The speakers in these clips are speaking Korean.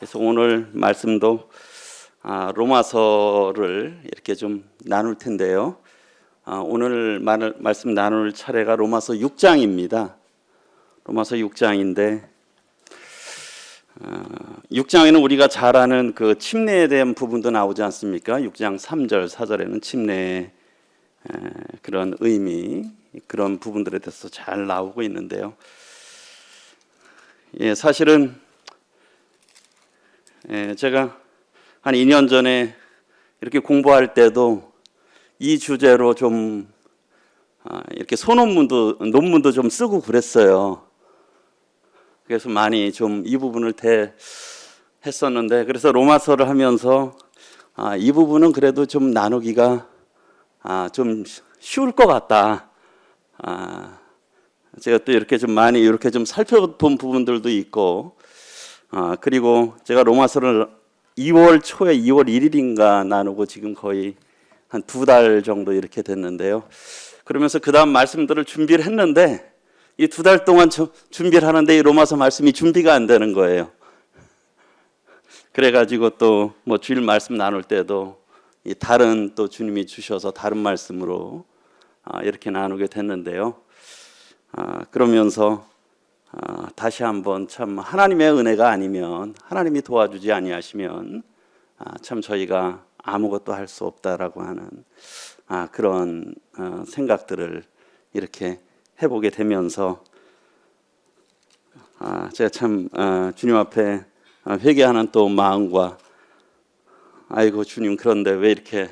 그래서 오늘 말씀도 로마서를 이렇게 좀 나눌 텐데요. 오늘 말씀 나눌 차례가 로마서 6장입니다. 로마서 6장인데 6장에는 우리가 잘 아는 그 침례에 대한 부분도 나오지 않습니까? 6장 3절, 4절에는 침례의 그런 의미, 그런 부분들에 대해서 잘 나오고 있는데요. 사실은 제가 한 2년 전에 이렇게 공부할 때도 이 주제로 좀 이렇게 논문도 좀 쓰고 그랬어요. 그래서 많이 좀 이 부분을 했었는데, 그래서 로마서를 하면서 이 부분은 그래도 좀 나누기가 좀 쉬울 것 같다. 제가 또 이렇게 좀 많이 이렇게 좀 살펴본 부분들도 있고, 그리고 제가 로마서를 2월 초에 2월 1일인가 나누고 지금 거의 한 2달 정도 이렇게 됐는데요. 그러면서 그 다음 말씀들을 준비를 했는데 이 2달 동안 준비를 하는데 이 로마서 말씀이 준비가 안 되는 거예요. 그래가지고 또 뭐 주일 말씀 나눌 때도 이 다른 또 주님이 주셔서 다른 말씀으로 이렇게 나누게 됐는데요. 그러면서 다시 한번 참 하나님의 은혜가 아니면, 하나님이 도와주지 아니하시면 참 저희가 아무것도 할 수 없다라고 하는 그런 생각들을 이렇게 해보게 되면서 제가 참 주님 앞에 회개하는 또 마음과, 아이고 주님, 그런데 왜 이렇게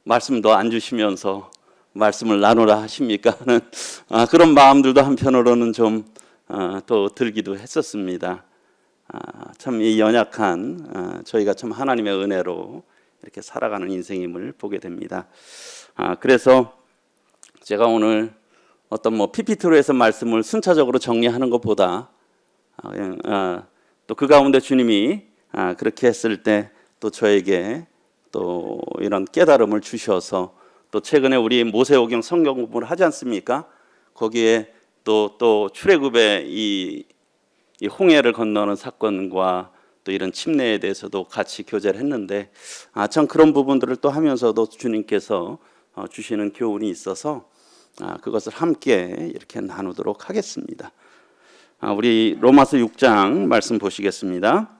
말씀도 안 주시면서 말씀을 나누라 하십니까 하는 그런 마음들도 한편으로는 좀 또 들기도 했었습니다. 참 이 연약한 저희가 참 하나님의 은혜로 이렇게 살아가는 인생임을 보게 됩니다. 그래서 제가 오늘 어떤 뭐 PPT로 해서 말씀을 순차적으로 정리하는 것보다 또 그 가운데 주님이 그렇게 했을 때 또 저에게 또 이런 깨달음을 주셔서, 또 최근에 우리 모세오경 성경 공부를 하지 않습니까? 거기에 또 출애굽의 이 홍해를 건너는 사건과 또 이런 침례에 대해서도 같이 교제를 했는데, 참 그런 부분들을 또 하면서도 주님께서 주시는 교훈이 있어서 그것을 함께 이렇게 나누도록 하겠습니다. 우리 로마서 6장 말씀 보시겠습니다.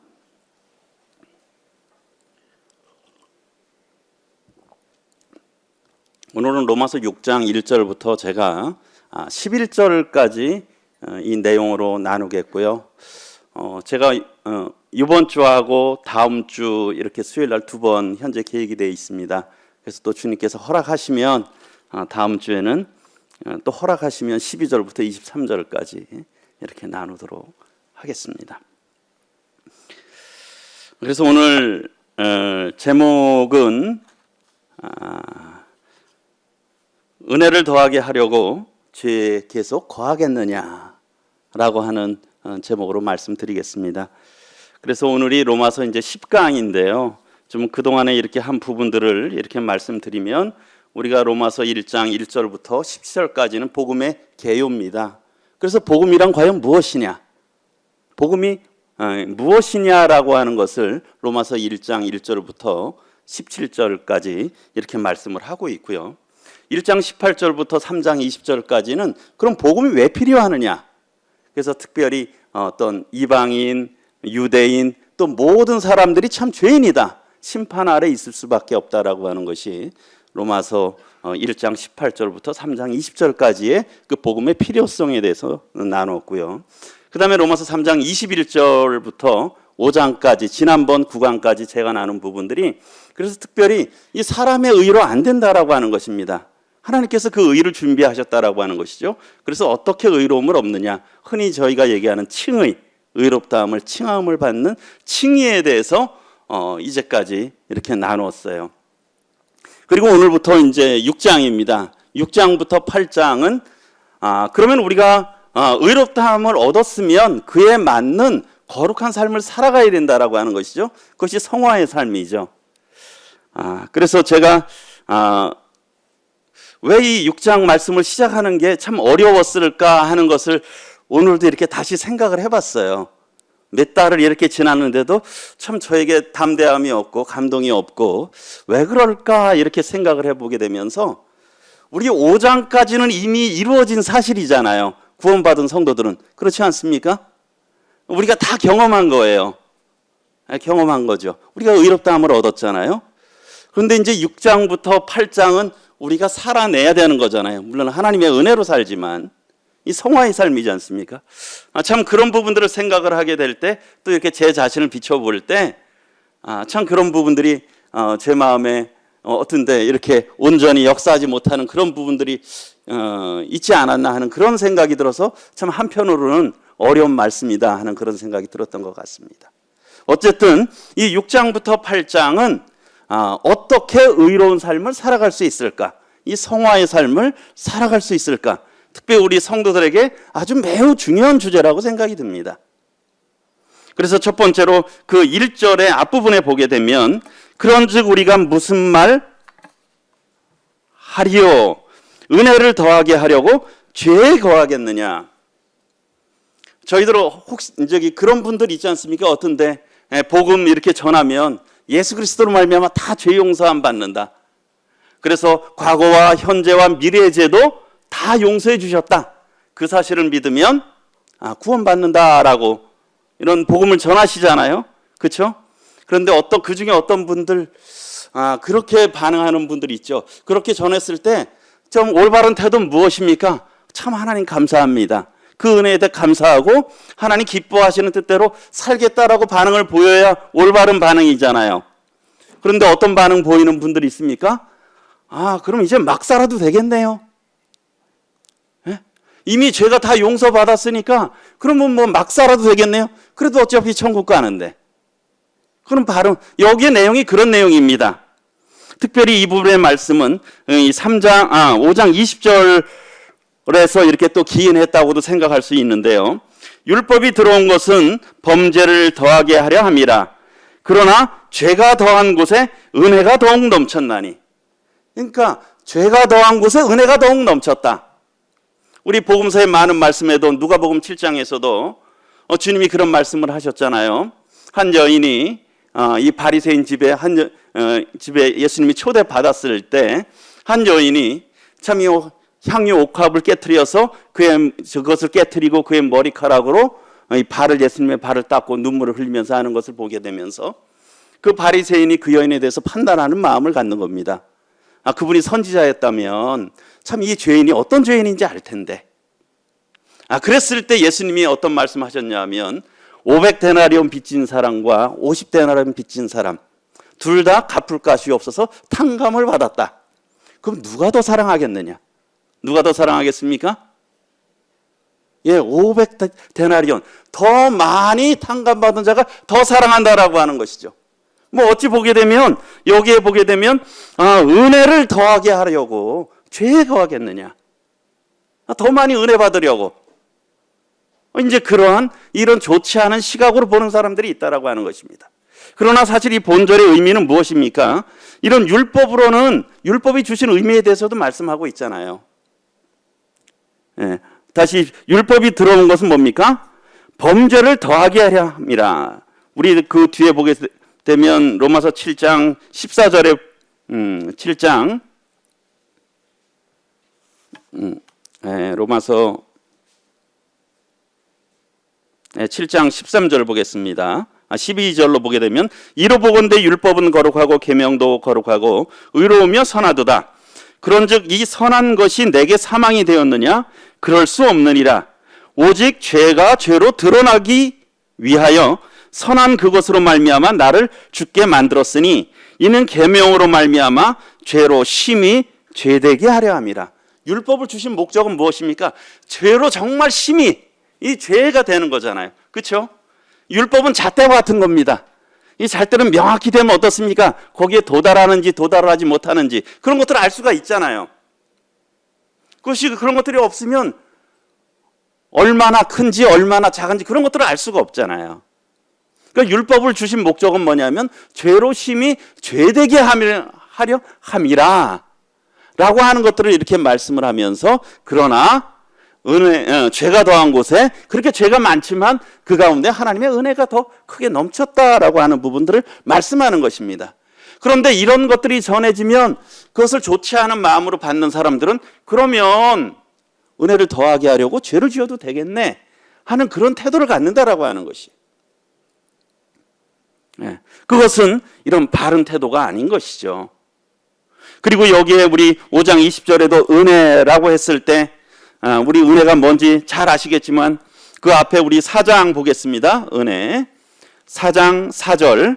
오늘은 로마서 6장 1절부터 제가 11절까지 이 내용으로 나누겠고요. 제가 이번 주하고 다음 주 이렇게 수요일 날 2번 현재 계획이 되어 있습니다. 그래서 또 주님께서 허락하시면 다음 주에는 또 허락하시면 12절부터 23절까지 이렇게 나누도록 하겠습니다. 그래서 오늘 제목은 은혜를 더하게 하려고 죄에 계속 거하겠느냐라고 하는 제목으로 말씀드리겠습니다. 그래서 오늘이 로마서 이제 10강인데요. 좀 그동안에 이렇게 한 부분들을 이렇게 말씀드리면, 우리가 로마서 1장 1절부터 17절까지는 복음의 개요입니다. 그래서 복음이란 과연 무엇이냐? 복음이 무엇이냐라고 하는 것을 로마서 1장 1절부터 17절까지 이렇게 말씀을 하고 있고요. 1장 18절부터 3장 20절까지는 그럼 복음이 왜 필요하느냐? 그래서 특별히 어떤 이방인, 유대인, 또 모든 사람들이 참 죄인이다, 심판 아래 있을 수밖에 없다라고 하는 것이 로마서 1장 18절부터 3장 20절까지의 그 복음의 필요성에 대해서 나눴고요. 그 다음에 로마서 3장 21절부터 5장까지, 지난번 9강까지 제가 나눈 부분들이, 그래서 특별히 이 사람의 의로 안 된다라고 하는 것입니다. 하나님께서 그 의를 준비하셨다라고 하는 것이죠. 그래서 어떻게 의로움을 얻느냐? 흔히 저희가 얘기하는 칭의, 의롭다함을 칭함을 받는 칭의에 대해서 이제까지 이렇게 나누었어요. 그리고 오늘부터 이제 6장입니다. 6장부터 8장은 그러면 우리가 의롭다함을 얻었으면 그에 맞는 거룩한 삶을 살아가야 된다라고 하는 것이죠. 그것이 성화의 삶이죠. 그래서 제가 왜 이 6장 말씀을 시작하는 게 참 어려웠을까 하는 것을 오늘도 이렇게 다시 생각을 해봤어요. 몇 달을 이렇게 지났는데도 참 저에게 담대함이 없고 감동이 없고 왜 그럴까 이렇게 생각을 해보게 되면서 우리 5장까지는 이미 이루어진 사실이잖아요. 구원받은 성도들은. 그렇지 않습니까? 우리가 다 경험한 거예요. 경험한 거죠. 우리가 의롭다함을 얻었잖아요. 그런데 이제 6장부터 8장은 우리가 살아내야 되는 거잖아요. 물론 하나님의 은혜로 살지만 이 성화의 삶이지 않습니까? 참 그런 부분들을 생각을 하게 될 때 또 이렇게 제 자신을 비춰볼 때 참 그런 부분들이 제 마음에 어떤데 이렇게 온전히 역사하지 못하는 그런 부분들이 있지 않았나 하는 그런 생각이 들어서 참 한편으로는 어려운 말씀이다 하는 그런 생각이 들었던 것 같습니다. 어쨌든 이 6장부터 8장은 어떻게 의로운 삶을 살아갈 수 있을까? 이 성화의 삶을 살아갈 수 있을까? 특별히 우리 성도들에게 아주 매우 중요한 주제라고 생각이 듭니다. 그래서 첫 번째로 그 1절의 앞부분에 보게 되면 그런즉 우리가 무슨 말 하리요? 은혜를 더하게 하려고 죄에 거하겠느냐? 저희들 혹시 저기 그런 분들 있지 않습니까? 어떤데 복음 이렇게 전하면 예수 그리스도로 말미암아 다 죄 용서함 받는다. 그래서 과거와 현재와 미래의 죄도 다 용서해 주셨다. 그 사실을 믿으면 구원받는다라고 이런 복음을 전하시잖아요. 그렇죠? 그런데 그 중에 어떤 분들 그렇게 반응하는 분들이 있죠. 그렇게 전했을 때 좀 올바른 태도는 무엇입니까? 참 하나님 감사합니다. 그 은혜에 대해 감사하고 하나님 기뻐하시는 뜻대로 살겠다라고 반응을 보여야 올바른 반응이잖아요. 그런데 어떤 반응 보이는 분들이 있습니까? 그럼 이제 막 살아도 되겠네요. 예? 이미 죄가 다 용서받았으니까 그러면 뭐 막 살아도 되겠네요. 그래도 어차피 천국 가는데. 그런 발언, 여기에 내용이 그런 내용입니다. 특별히 이 부분의 말씀은 5장 20절에서 이렇게 또 기인했다고도 생각할 수 있는데요. 율법이 들어온 것은 범죄를 더하게 하려 함이라. 그러나 죄가 더한 곳에 은혜가 더욱 넘쳤나니. 그러니까 죄가 더한 곳에 은혜가 더욱 넘쳤다. 우리 복음서의 많은 말씀에도 누가복음 7장에서도 주님이 그런 말씀을 하셨잖아요. 한 여인이 이 바리새인 집에 집에 예수님이 초대 받았을 때 한 여인이 참 이 향유 옥합을 깨트려서 그것을 깨트리고 그의 머리카락으로 예수님의 발을 닦고 눈물을 흘리면서 하는 것을 보게 되면서 그 바리새인이 그 여인에 대해서 판단하는 마음을 갖는 겁니다. 그분이 선지자였다면 참 이 죄인이 어떤 죄인인지 알 텐데. 그랬을 때 예수님이 어떤 말씀하셨냐면 500데나리온 빚진 사람과 50데나리온 빚진 사람 둘 다 갚을 것이 없어서 탕감을 받았다. 그럼 누가 더 사랑하겠느냐? 누가 더 사랑하겠습니까? 500데나리온 더 많이 탕감받은 자가 더 사랑한다라고 하는 것이죠. 뭐 어찌 보게 되면 여기에 보게 되면 은혜를 더하게 하려고 죄에 거하겠느냐? 더 많이 은혜 받으려고 이제 그러한 이런 좋지 않은 시각으로 보는 사람들이 있다라고 하는 것입니다. 그러나 사실 이 본절의 의미는 무엇입니까? 이런 율법으로는 율법이 주신 의미에 대해서도 말씀하고 있잖아요. 다시 율법이 들어온 것은 뭡니까? 범죄를 더하게 하려 함이라. 우리 그 뒤에 보게 되면 로마서 7장 14절에 7장 로마서 7장 13절 보겠습니다. 12절로 보게 되면 이로 보건대 율법은 거룩하고 계명도 거룩하고 의로우며 선하도다. 그런즉 이 선한 것이 내게 사망이 되었느냐? 그럴 수 없느니라. 오직 죄가 죄로 드러나기 위하여 선한 그것으로 말미암아 나를 죽게 만들었으니 이는 계명으로 말미암아 죄로 심히 죄되게 하려 함이라. 율법을 주신 목적은 무엇입니까? 죄로 정말 심히 이 죄가 되는 거잖아요. 그렇죠? 율법은 잣대와 같은 겁니다. 이 잣대는 명확히 되면 어떻습니까? 거기에 도달하는지 도달하지 못하는지 그런 것들을 알 수가 있잖아요. 그런 것들이 없으면 얼마나 큰지 얼마나 작은지 그런 것들을 알 수가 없잖아요. 그러니까 율법을 주신 목적은 뭐냐면 죄로 심히 죄되게 하려 함이라 라고 하는 것들을 이렇게 말씀을 하면서 그러나 죄가 더한 곳에 그렇게 죄가 많지만 그 가운데 하나님의 은혜가 더 크게 넘쳤다라고 하는 부분들을 말씀하는 것입니다. 그런데 이런 것들이 전해지면 그것을 좋지 않은 마음으로 받는 사람들은 그러면 은혜를 더하게 하려고 죄를 지어도 되겠네 하는 그런 태도를 갖는다라고 하는 것이. 그것은 이런 바른 태도가 아닌 것이죠. 그리고 여기에 우리 5장 20절에도 은혜라고 했을 때 우리 은혜가 뭔지 잘 아시겠지만 그 앞에 우리 4장 보겠습니다. 은혜 4장 4절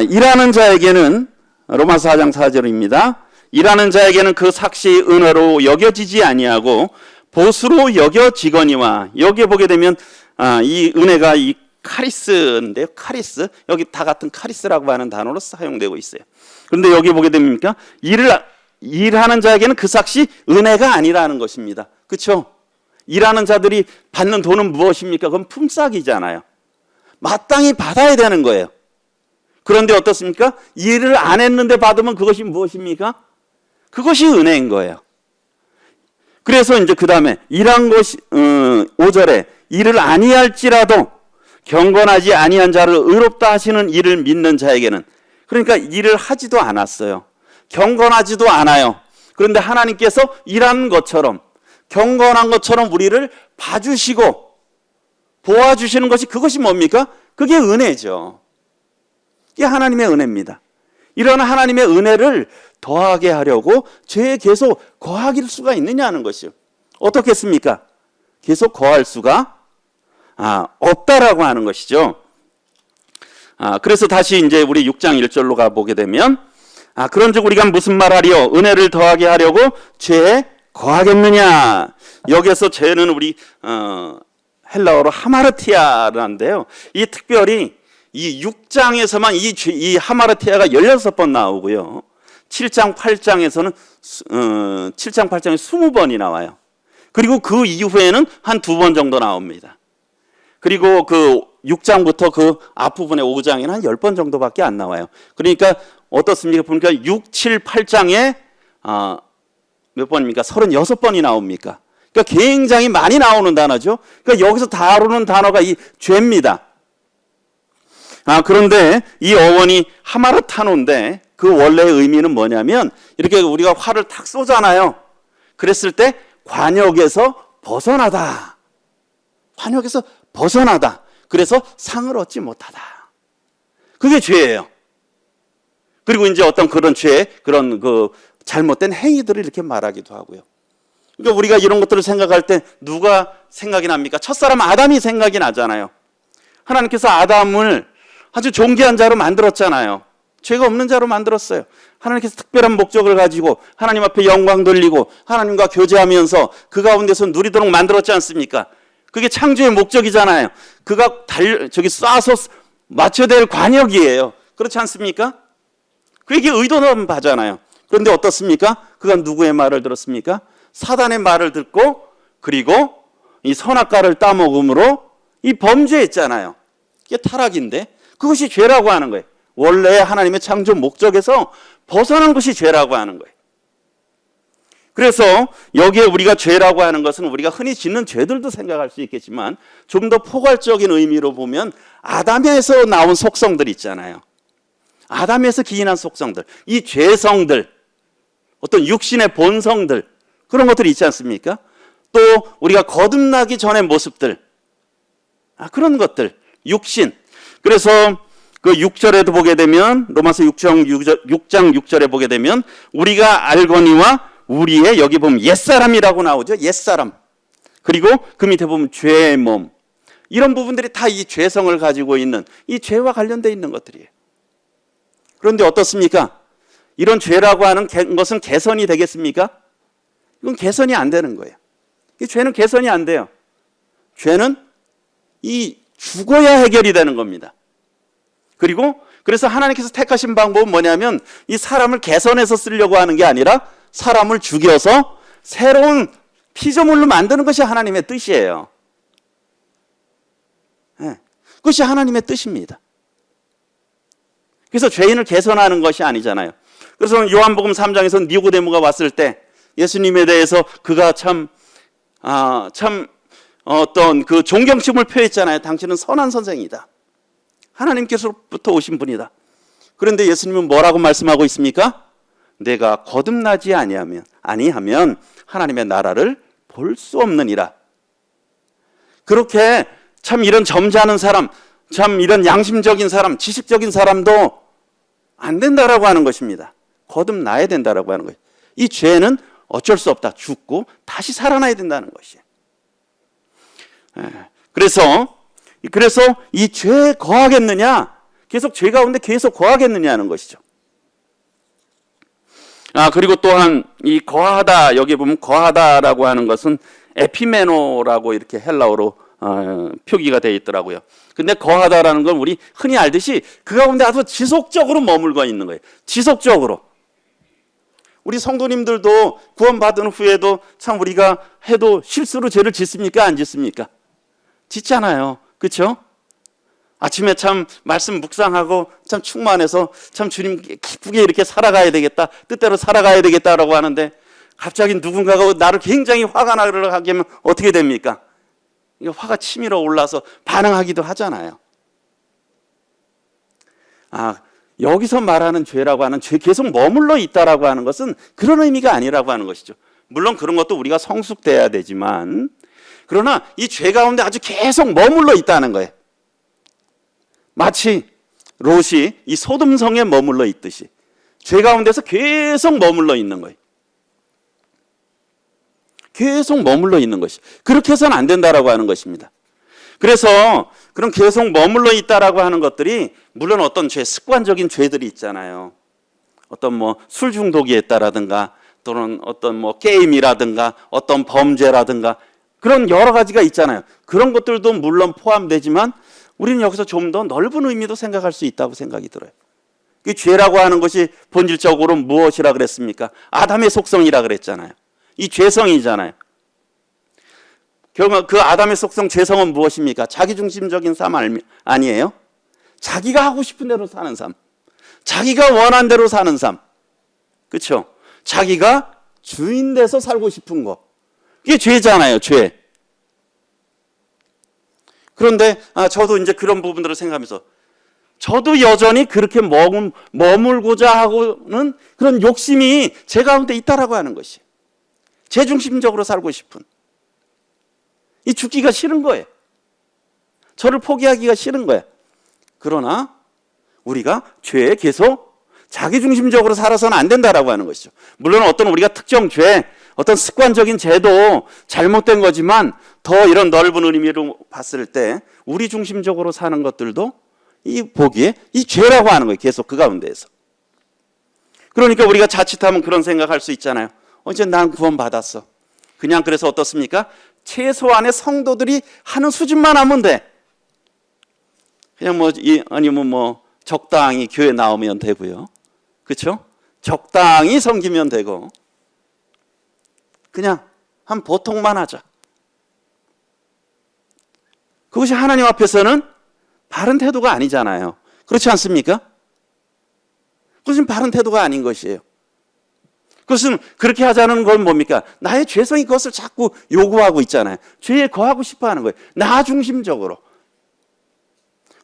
일하는 자에게는 로마서 4장 4절입니다. 일하는 자에게는 그 삭시 은혜로 여겨지지 아니하고 보수로 여겨지거니와 여기에 보게 되면 이 은혜가 이 카리스인데요. 카리스 여기 다 같은 카리스라고 하는 단어로 사용되고 있어요. 그런데 여기 보게 됩니까? 일하는 자에게는 그 삭시 은혜가 아니라는 것입니다. 그렇죠? 일하는 자들이 받는 돈은 무엇입니까? 그건 품삯이잖아요. 마땅히 받아야 되는 거예요. 그런데 어떻습니까? 일을 안 했는데 받으면 그것이 무엇입니까? 그것이 은혜인 거예요. 그래서 이제 그 다음에 일한 것이 5절에 일을 아니할지라도 경건하지 아니한 자를 의롭다 하시는 일을 믿는 자에게는 그러니까 일을 하지도 않았어요. 경건하지도 않아요. 그런데 하나님께서 일한 것처럼 경건한 것처럼 우리를 봐주시고 보아주시는 것이 그것이 뭡니까? 그게 은혜죠. 이게 하나님의 은혜입니다. 이런 하나님의 은혜를 더하게 하려고 죄에 계속 거하길 수가 있느냐는 것이요. 어떻겠습니까? 계속 거할 수가 없다라고 하는 것이죠. 그래서 다시 이제 우리 6장 1절로 가보게 되면 그런즉 우리가 무슨 말하리요? 은혜를 더하게 하려고 죄에 거하겠느냐? 여기서 죄는 우리 헬라어로 하마르티아라는데요. 이 특별히 이 6장에서만 이 하마르티아가 16번 나오고요. 7장 8장에서는 7장 8장에 20번이 나와요. 그리고 그 이후에는 한 2번 정도 나옵니다. 그리고 그 6장부터 그 앞부분의 5장에는 한 10번 정도밖에 안 나와요. 그러니까 어떻습니까? 보니까 6, 7, 8장에 몇 번입니까? 36번이 나옵니까? 그러니까 굉장히 많이 나오는 단어죠. 그러니까 여기서 다루는 단어가 이 죄입니다. 그런데 이 어원이 하마르타노인데 그 원래의 의미는 뭐냐면 이렇게 우리가 활을 탁 쏘잖아요. 그랬을 때 관역에서 벗어나다. 관역에서 벗어나다. 그래서 상을 얻지 못하다. 그게 죄예요. 그리고 이제 어떤 그런 죄, 그런 그 잘못된 행위들을 이렇게 말하기도 하고요. 그러니까 우리가 이런 것들을 생각할 때 누가 생각이 납니까? 첫사람 아담이 생각이 나잖아요. 하나님께서 아담을 아주 존귀한 자로 만들었잖아요. 죄가 없는 자로 만들었어요. 하나님께서 특별한 목적을 가지고 하나님 앞에 영광 돌리고 하나님과 교제하면서 그 가운데서 누리도록 만들었지 않습니까? 그게 창조의 목적이잖아요. 그가 쏴서 맞춰야 될 관역이에요. 그렇지 않습니까? 그게 의도는 바잖아요. 그런데 어떻습니까? 그가 누구의 말을 들었습니까? 사단의 말을 듣고 그리고 이 선악과를 따먹음으로 이 범죄했잖아요. 이게 타락인데 그것이 죄라고 하는 거예요. 원래 하나님의 창조 목적에서 벗어난 것이 죄라고 하는 거예요. 그래서 여기에 우리가 죄라고 하는 것은 우리가 흔히 짓는 죄들도 생각할 수 있겠지만 좀 더 포괄적인 의미로 보면 아담에서 나온 속성들 있잖아요. 아담에서 기인한 속성들, 이 죄성들, 어떤 육신의 본성들 그런 것들이 있지 않습니까? 또 우리가 거듭나기 전의 모습들, 그런 것들, 육신. 그래서 그 6절에도 보게 되면 로마서 6장 6절에 보게 되면 우리가 알거니와 우리의 여기 보면 옛사람이라고 나오죠. 옛사람. 그리고 그 밑에 보면 죄의 몸. 이런 부분들이 다 이 죄성을 가지고 있는 이 죄와 관련되어 있는 것들이에요. 그런데 어떻습니까? 이런 죄라고 하는 것은 개선이 되겠습니까? 이건 개선이 안 되는 거예요. 이 죄는 개선이 안 돼요. 죄는 이 죽어야 해결이 되는 겁니다. 그리고 그래서 하나님께서 택하신 방법은 뭐냐면 이 사람을 개선해서 쓰려고 하는 게 아니라 사람을 죽여서 새로운 피조물로 만드는 것이 하나님의 뜻이에요. 그것이 하나님의 뜻입니다. 그래서 죄인을 개선하는 것이 아니잖아요. 그래서 요한복음 3장에서 니고데모가 왔을 때 예수님에 대해서 그가 참 어떤 그 존경심을 표했잖아요. 당신은 선한 선생이다. 하나님께서부터 오신 분이다. 그런데 예수님은 뭐라고 말씀하고 있습니까? 내가 거듭나지 아니하면 하나님의 나라를 볼 수 없느니라. 그렇게 참 이런 점잖은 사람, 참 이런 양심적인 사람, 지식적인 사람도 안 된다라고 하는 것입니다. 거듭나야 된다라고 하는 거예요. 이 죄는 어쩔 수 없다. 죽고 다시 살아나야 된다는 것이에요. 그래서 이 죄에 거하겠느냐? 계속 죄 가운데 계속 거하겠느냐 하는 것이죠. 그리고 또한 이 거하다, 여기 보면 거하다라고 하는 것은 에피메노라고 이렇게 헬라어로 표기가 되어 있더라고요. 근데 거하다라는 건 우리 흔히 알듯이 그 가운데 아주 지속적으로 머물고 있는 거예요. 지속적으로. 우리 성도님들도 구원받은 후에도 참 우리가 해도 실수로 죄를 짓습니까? 안 짓습니까? 짓잖아요. 그렇죠? 아침에 참 말씀 묵상하고 참 충만해서 참 주님 기쁘게 이렇게 살아가야 되겠다, 뜻대로 살아가야 되겠다라고 하는데 갑자기 누군가가 나를 굉장히 화가 나게 하면 어떻게 됩니까? 화가 치밀어 올라서 반응하기도 하잖아요. 여기서 말하는 죄라고 하는 죄, 계속 머물러 있다라고 하는 것은 그런 의미가 아니라고 하는 것이죠. 물론 그런 것도 우리가 성숙돼야 되지만, 그러나 이 죄 가운데 아주 계속 머물러 있다는 거예요. 마치 롯이 이 소돔성에 머물러 있듯이 죄 가운데서 계속 머물러 있는 거예요. 계속 머물러 있는 것이. 그렇게 해서는 안 된다라고 하는 것입니다. 그래서 그런 계속 머물러 있다라고 하는 것들이 물론 어떤 죄, 습관적인 죄들이 있잖아요. 어떤 술 중독이 있다라든가 또는 어떤 게임이라든가 어떤 범죄라든가 그런 여러 가지가 있잖아요. 그런 것들도 물론 포함되지만 우리는 여기서 좀 더 넓은 의미도 생각할 수 있다고 생각이 들어요. 이 죄라고 하는 것이 본질적으로 무엇이라 그랬습니까? 아담의 속성이라 그랬잖아요. 이 죄성이잖아요. 결국 그 아담의 속성, 죄성은 무엇입니까? 자기중심적인 삶 아니에요? 자기가 하고 싶은 대로 사는 삶, 자기가 원한 대로 사는 삶, 그렇죠? 자기가 주인 돼서 살고 싶은 거, 이게 죄잖아요. 죄. 그런데 저도 이제 그런 부분들을 생각하면서 저도 여전히 그렇게 머물고자 하고는 그런 욕심이 제 가운데 있다라고 하는 것이, 제 중심적으로 살고 싶은, 이 죽기가 싫은 거예요. 저를 포기하기가 싫은 거예요. 그러나 우리가 죄에 계속 자기중심적으로 살아서는 안 된다라고 하는 것이죠. 물론 어떤 우리가 특정 죄, 어떤 습관적인 죄도 잘못된 거지만 더 이런 넓은 의미로 봤을 때 우리 중심적으로 사는 것들도 이 보기에 이 죄라고 하는 거예요. 계속 그 가운데에서. 그러니까 우리가 자칫하면 그런 생각할 수 있잖아요. 이제 난 구원받았어. 그냥 그래서 어떻습니까? 최소한의 성도들이 하는 수준만 하면 돼. 그냥 아니면 적당히 교회 나오면 되고요. 그렇죠? 적당히 섬기면 되고 그냥 한 보통만 하자. 그것이 하나님 앞에서는 바른 태도가 아니잖아요. 그렇지 않습니까? 그것은 바른 태도가 아닌 것이에요. 그것은 그렇게 하자는 건 뭡니까? 나의 죄성이 그것을 자꾸 요구하고 있잖아요. 죄에 거하고 싶어 하는 거예요. 나 중심적으로.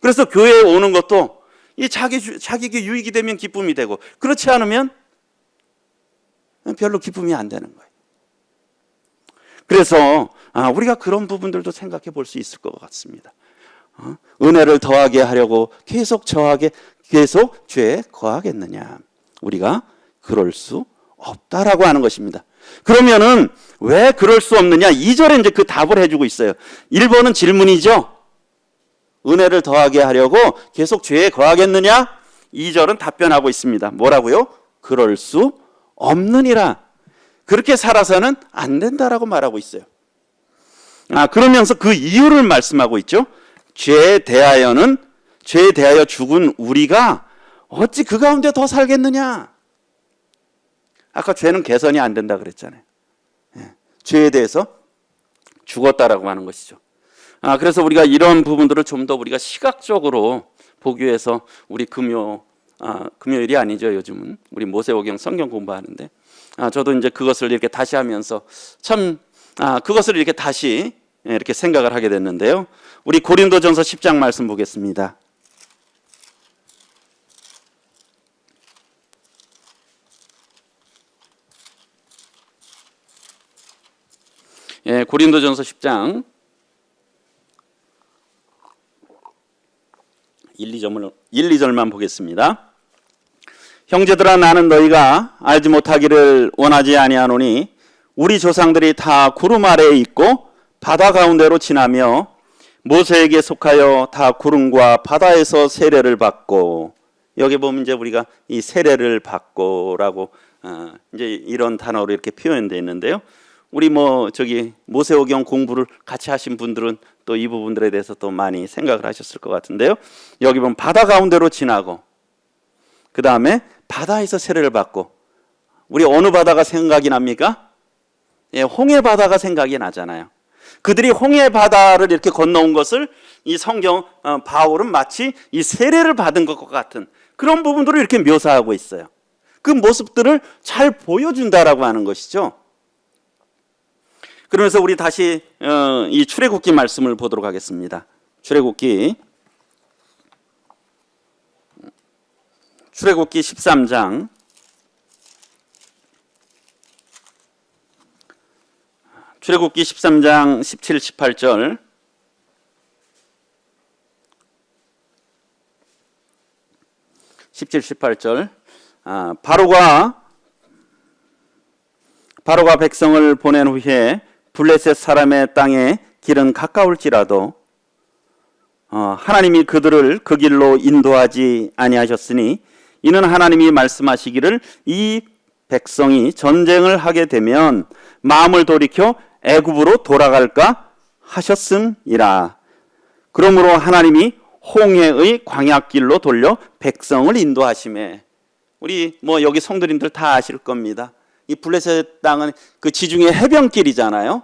그래서 교회에 오는 것도 이 자기에게 유익이 되면 기쁨이 되고 그렇지 않으면 별로 기쁨이 안 되는 거예요. 그래서 우리가 그런 부분들도 생각해 볼 수 있을 것 같습니다. 은혜를 더하게 하려고 계속 죄에 거하겠느냐? 우리가 그럴 수 없다라고 하는 것입니다. 그러면은 왜 그럴 수 없느냐? 2절에 이제 그 답을 해주고 있어요. 1번은 질문이죠. 은혜를 더하게 하려고 계속 죄에 거하겠느냐? 2절은 답변하고 있습니다. 뭐라고요? 그럴 수 없느니라. 그렇게 살아서는 안 된다라고 말하고 있어요. 그러면서 그 이유를 말씀하고 있죠. 죄에 대하여 죽은 우리가 어찌 그 가운데 더 살겠느냐? 아까 죄는 개선이 안 된다 그랬잖아요. 죄에 대해서 죽었다라고 하는 것이죠. 그래서 우리가 이런 부분들을 좀 더 우리가 시각적으로 보기 위해서 우리 금요일이 아니죠. 요즘은 우리 모세오경 성경 공부하는데 저도 이제 그것을 이렇게 다시 하면서 참 그것을 이렇게 다시 이렇게 생각을 하게 됐는데요. 우리 고린도전서 10장 말씀 보겠습니다. 고린도전서 10장 1, 2절만 보겠습니다. 형제들아, 나는 너희가 알지 못하기를 원하지 아니하노니 우리 조상들이 다 구름 아래에 있고 바다 가운데로 지나며 모세에게 속하여 다 구름과 바다에서 세례를 받고, 여기 보면 이제 우리가 이 세례를 받고라고 이제 이런 단어로 이렇게 표현되어 있는데요. 우리 모세오경 공부를 같이 하신 분들은 또 이 부분들에 대해서 또 많이 생각을 하셨을 것 같은데요. 여기 보면 바다 가운데로 지나고, 그 다음에 바다에서 세례를 받고, 우리 어느 바다가 생각이 납니까? 홍해 바다가 생각이 나잖아요. 그들이 홍해 바다를 이렇게 건너온 것을 이 성경 바울은 마치 이 세례를 받은 것과 같은 그런 부분들을 이렇게 묘사하고 있어요. 그 모습들을 잘 보여준다라고 하는 것이죠. 그러면서 우리 다시 이 출애굽기 말씀을 보도록 하겠습니다. 출애굽기 13장 17, 18절. 바로가 백성을 보낸 후에 블레셋 사람의 땅에 길은 가까울지라도 하나님이 그들을 그 길로 인도하지 아니하셨으니 이는 하나님이 말씀하시기를 이 백성이 전쟁을 하게 되면 마음을 돌이켜 애굽으로 돌아갈까 하셨음이라. 그러므로 하나님이 홍해의 광야길로 돌려 백성을 인도하시매. 우리 여기 성도님들 다 아실 겁니다. 이 블레셋 땅은 그 지중해 해변길이잖아요.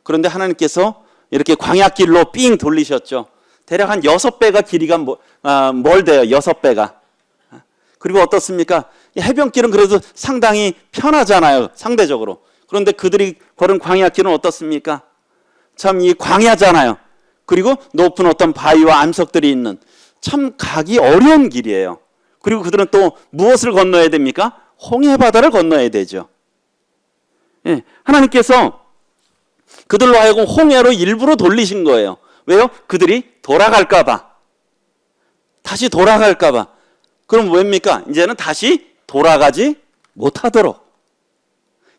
그런데 하나님께서 이렇게 광야길로 삥 돌리셨죠. 대략 한 6배가 길이가 멀대요. 6배가. 그리고 어떻습니까? 해변길은 그래도 상당히 편하잖아요. 상대적으로. 그런데 그들이 걸은 광야길은 어떻습니까? 참 이 광야잖아요. 그리고 높은 어떤 바위와 암석들이 있는 참 가기 어려운 길이에요. 그리고 그들은 또 무엇을 건너야 됩니까? 홍해 바다를 건너야 되죠. 하나님께서 그들로 하여금 홍해로 일부러 돌리신 거예요. 왜요? 그들이 돌아갈까 봐. 다시 돌아갈까 봐. 그럼 왜입니까? 이제는 다시 돌아가지 못하도록.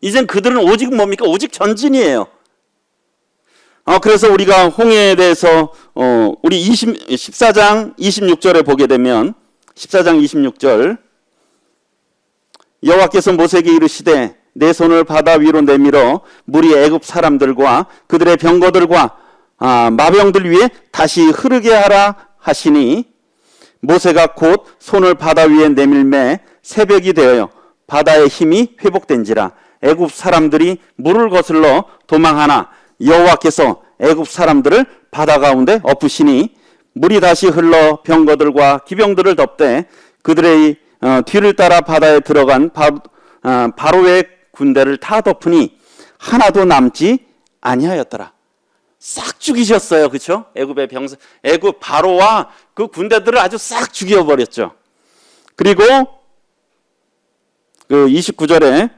이젠 그들은 오직 뭡니까? 오직 전진이에요. 그래서 우리가 홍해에 대해서 우리 14장 26절에 보게 되면 14장 26절 여호와께서 모세에게 이르시되 내 손을 바다 위로 내밀어 물이 애굽 사람들과 그들의 병거들과 마병들 위에 다시 흐르게 하라 하시니 모세가 곧 손을 바다 위에 내밀매 새벽이 되어 바다의 힘이 회복된지라. 애굽 사람들이 물을 거슬러 도망하나 여호와께서 애굽 사람들을 바다 가운데 엎으시니 물이 다시 흘러 병거들과 기병들을 덮되 그들의 뒤를 따라 바다에 들어간 바로의 군대를 다 덮으니 하나도 남지 아니하였더라. 싹 죽이셨어요. 그렇죠? 애굽 바로와 그 군대들을 아주 싹 죽여버렸죠. 그리고 그 29절에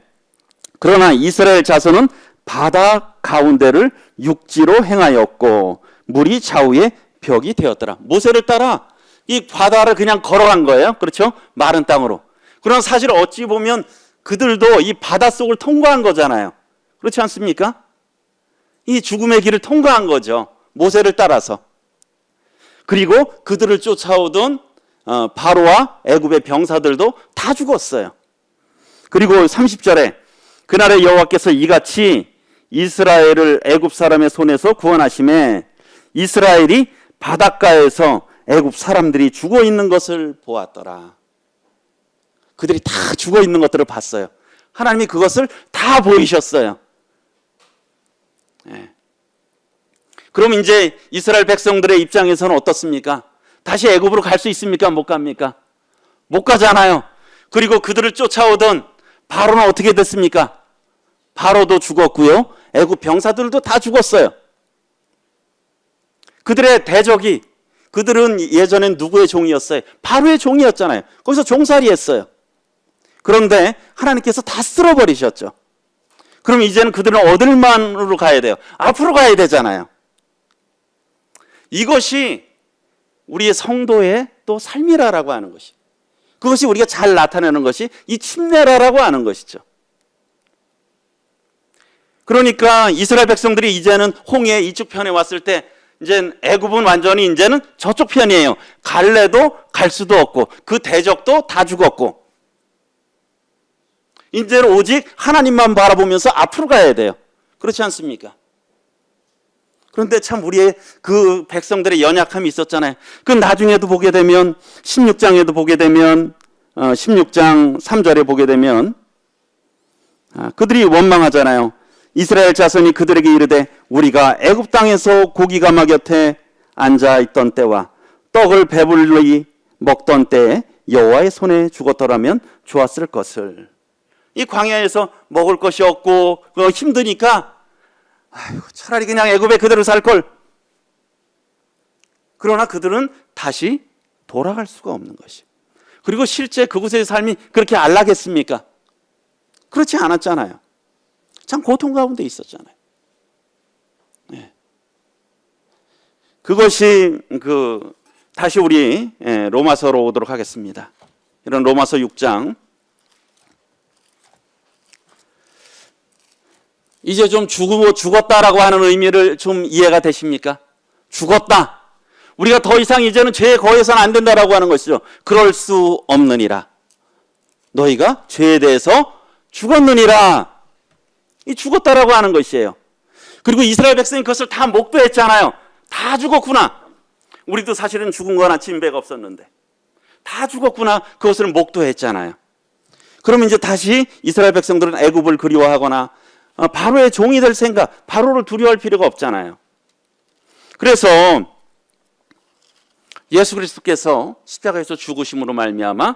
그러나 이스라엘 자손은 바다 가운데를 육지로 행하였고 물이 좌우에 벽이 되었더라. 모세를 따라 이 바다를 그냥 걸어간 거예요. 그렇죠? 마른 땅으로. 그러나 사실 어찌 보면 그들도 이 바닷속을 통과한 거잖아요. 그렇지 않습니까? 이 죽음의 길을 통과한 거죠. 모세를 따라서. 그리고 그들을 쫓아오던 바로와 애굽의 병사들도 다 죽었어요. 그리고 30절에 그날에 여호와께서 이같이 이스라엘을 애굽 사람의 손에서 구원하심에 이스라엘이 바닷가에서 애굽 사람들이 죽어 있는 것을 보았더라. 그들이 다 죽어 있는 것들을 봤어요. 하나님이 그것을 다 보이셨어요. 그럼 이제 이스라엘 백성들의 입장에서는 어떻습니까? 다시 애굽으로 갈 수 있습니까? 못 갑니까? 못 가잖아요. 그리고 그들을 쫓아오던 바로는 어떻게 됐습니까? 바로도 죽었고요. 애굽 병사들도 다 죽었어요. 그들의 대적이, 그들은 예전엔 누구의 종이었어요? 바로의 종이었잖아요. 거기서 종살이 했어요. 그런데 하나님께서 다 쓸어버리셨죠. 그럼 이제는 그들은 어딜 만으로 가야 돼요? 앞으로 가야 되잖아요. 이것이 우리의 성도의 또 삶이라고 하는 것이, 그것이 우리가 잘 나타내는 것이 이 침례라라고 하는 것이죠. 그러니까 이스라엘 백성들이 이제는 홍해 이쪽 편에 왔을 때 이제 애굽은 완전히 이제는 저쪽 편이에요. 갈래도 갈 수도 없고 그 대적도 다 죽었고 이제는 오직 하나님만 바라보면서 앞으로 가야 돼요. 그렇지 않습니까? 그런데 참 우리의 그 백성들의 연약함이 있었잖아요. 그 나중에도 보게 되면 16장에도 보게 되면 16장 3절에 보게 되면 그들이 원망하잖아요. 이스라엘 자손이 그들에게 이르되 우리가 애굽 땅에서 고기가마 곁에 앉아 있던 때와 떡을 배불리 먹던 때에 여호와의 손에 죽었더라면 좋았을 것을. 이 광야에서 먹을 것이 없고 힘드니까 아이고, 차라리 그냥 애굽에 그대로 살 걸. 그러나 그들은 다시 돌아갈 수가 없는 것이. 그리고 실제 그곳의 삶이 그렇게 안락했습니까? 그렇지 않았잖아요. 참 고통 가운데 있었잖아요. 네. 그것이 다시 우리 로마서로 오도록 하겠습니다. 이런 로마서 6장. 이제 좀 죽었다라고 하는 의미를 좀 이해가 되십니까? 죽었다. 우리가 더 이상 이제는 죄에 거해서는 안 된다라고 하는 것이죠. 그럴 수 없느니라. 너희가 죄에 대해서 죽었느니라. 이 죽었다라고 하는 것이에요. 그리고 이스라엘 백성이 그것을 다 목도했잖아요. 다 죽었구나. 우리도 사실은 죽은 거나 진배가 없었는데 다 죽었구나. 그것을 목도했잖아요. 그러면 이제 다시 이스라엘 백성들은 애굽을 그리워하거나 바로의 종이 될 생각, 바로를 두려워할 필요가 없잖아요. 그래서 예수 그리스도께서 십자가에서 죽으심으로 말미암아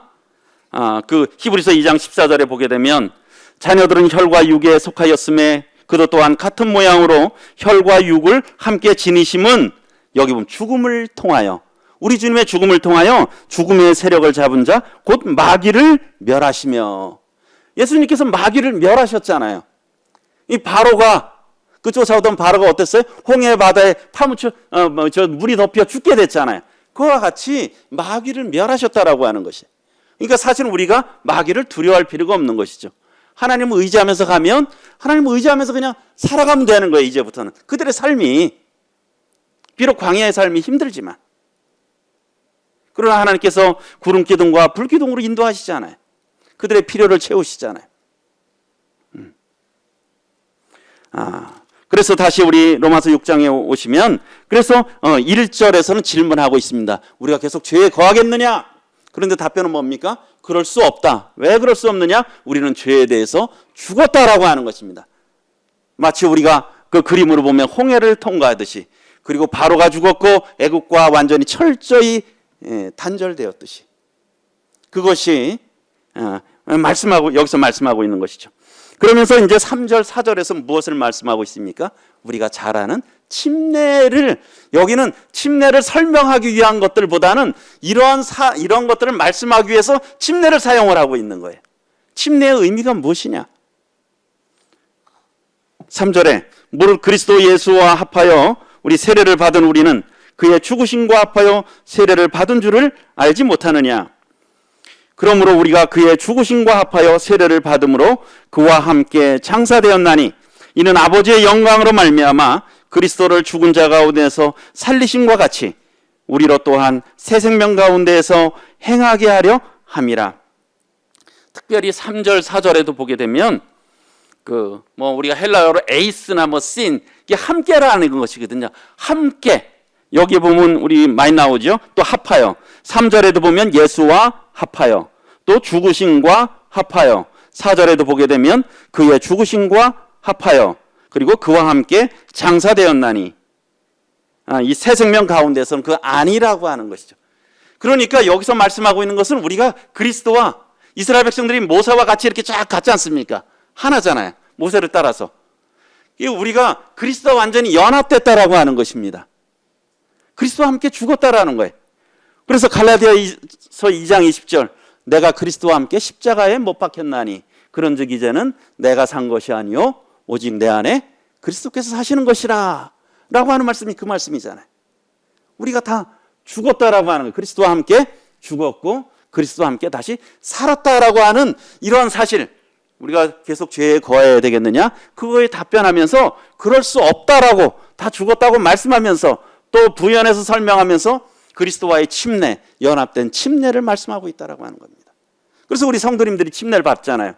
그 히브리서 2장 14절에 보게 되면 자녀들은 혈과 육에 속하였음에 그도 또한 같은 모양으로 혈과 육을 함께 지니심은 여기 보면 죽음을 통하여, 우리 주님의 죽음을 통하여 죽음의 세력을 잡은 자 곧 마귀를 멸하시며. 예수님께서 마귀를 멸하셨잖아요. 이 바로가, 그 쫓아오던 바로가 어땠어요? 홍해 바다에 파묻혀 물이 덮여 죽게 됐잖아요. 그와 같이 마귀를 멸하셨다라고 하는 것이. 그러니까 사실은 우리가 마귀를 두려워할 필요가 없는 것이죠. 하나님을 의지하면서 가면 하나님을 의지하면서 그냥 살아가면 되는 거예요. 이제부터는 그들의 삶이 비록 광야의 삶이 힘들지만, 그러나 하나님께서 구름 기둥과 불 기둥으로 인도하시잖아요. 그들의 필요를 채우시잖아요. 그래서 다시 우리 로마서 6장에 오시면, 그래서 1절에서는 질문하고 있습니다. 우리가 계속 죄에 거하겠느냐? 그런데 답변은 뭡니까? 그럴 수 없다. 왜 그럴 수 없느냐? 우리는 죄에 대해서 죽었다라고 하는 것입니다. 마치 우리가 그 그림으로 보면 홍해를 통과하듯이, 그리고 바로가 죽었고 애굽과 완전히 철저히 단절되었듯이, 그것이 여기서 말씀하고 있는 것이죠. 그러면서 이제 3절, 4절에서 무엇을 말씀하고 있습니까? 우리가 잘 아는 침례를, 여기는 침례를 설명하기 위한 것들보다는 이런 것들을 말씀하기 위해서 침례를 사용을 하고 있는 거예요. 침례의 의미가 무엇이냐? 3절에 무릇 그리스도 예수와 합하여 우리 세례를 받은 우리는 그의 죽으심과 합하여 세례를 받은 줄을 알지 못하느냐? 그러므로 우리가 그의 죽으심과 합하여 세례를 받음으로 그와 함께 장사되었나니 이는 아버지의 영광으로 말미암아 그리스도를 죽은 자 가운데서 살리심과 같이 우리로 또한 새 생명 가운데에서 행하게 하려 함이라. 특별히 3절 4절에도 보게 되면 우리가 헬라어로 에이스나 신, 이게 함께라는 것이거든요. 함께. 여기 보면 우리 많이 나오죠. 또 합하여. 3절에도 보면 예수와 합하여, 또 죽으심과 합하여, 4절에도 보게 되면 그의 죽으심과 합하여, 그리고 그와 함께 장사되었나니. 이 새 생명 가운데서는 그 안이라고 하는 것이죠. 그러니까 여기서 말씀하고 있는 것은 우리가 그리스도와 이스라엘 백성들이 모세와 같이 이렇게 쫙 같지 않습니까? 하나잖아요. 모세를 따라서. 이 우리가 그리스도와 완전히 연합됐다라고 하는 것입니다. 그리스도와 함께 죽었다라는 거예요. 그래서 갈라디아서 2장 20절 내가 그리스도와 함께 십자가에 못 박혔나니 그런즉 이제는 내가 산 것이 아니요 오직 내 안에 그리스도께서 사시는 것이라 라고 하는 말씀이 그 말씀이잖아요. 우리가 다 죽었다라고 하는 거예요. 그리스도와 함께 죽었고 그리스도와 함께 다시 살았다라고 하는 이러한 사실, 우리가 계속 죄에 거해야 되겠느냐? 그거에 답변하면서 그럴 수 없다라고, 다 죽었다고 말씀하면서 또 부연해서 설명하면서 그리스도와의 침례, 연합된 침례를 말씀하고 있다라고 하는 겁니다. 그래서 우리 성도님들이 침례를 받잖아요.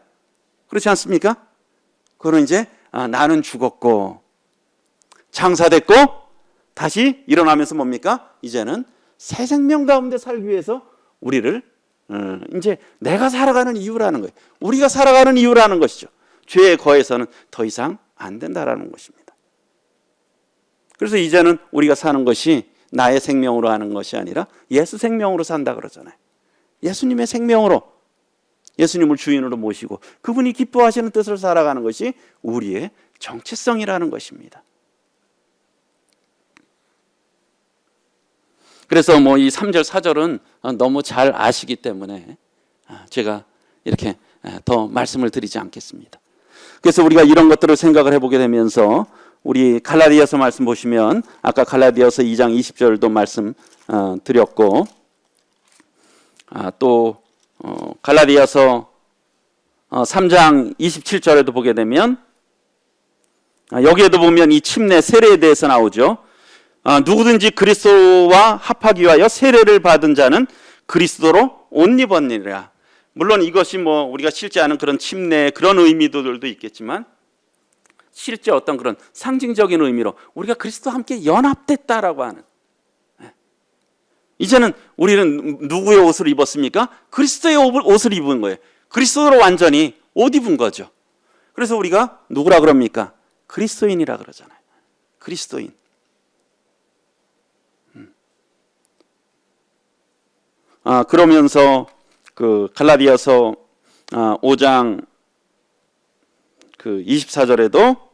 그렇지 않습니까? 그거는 이제 나는 죽었고 장사됐고 다시 일어나면서 뭡니까? 이제는 새 생명 가운데 살기 위해서 우리를 이제 내가 살아가는 이유라는 거예요. 우리가 살아가는 이유라는 것이죠. 죄에 거해서는 더 이상 안 된다라는 것입니다. 그래서 이제는 우리가 사는 것이 나의 생명으로 하는 것이 아니라 예수 생명으로 산다 그러잖아요. 예수님의 생명으로, 예수님을 주인으로 모시고 그분이 기뻐하시는 뜻을 살아가는 것이 우리의 정체성이라는 것입니다. 그래서 뭐 이 3절 4절은 너무 잘 아시기 때문에 제가 이렇게 더 말씀을 드리지 않겠습니다. 그래서 우리가 이런 것들을 생각을 해보게 되면서 우리 갈라디아서 말씀 보시면 아까 갈라디아서 2장 20절도 말씀 드렸고 또 갈라디아서 3장 27절에도 보게 되면 여기에도 보면 이 침례 세례에 대해서 나오죠. 누구든지 그리스도와 합하기 위하여 세례를 받은 자는 그리스도로 옷 입었느니라. 물론 이것이 뭐 우리가 실제 아는 그런 침례 그런 의미들도 있겠지만 실제 어떤 그런 상징적인 의미로 우리가 그리스도와 함께 연합됐다라고 하는, 이제는 우리는 누구의 옷을 입었습니까? 그리스도의 옷을 입은 거예요. 그리스도로 완전히 옷 입은 거죠. 그래서 우리가 누구라 그럽니까? 그리스도인이라 그러잖아요. 그리스도인. 그러면서 그 갈라디아서 5장 그 24절에도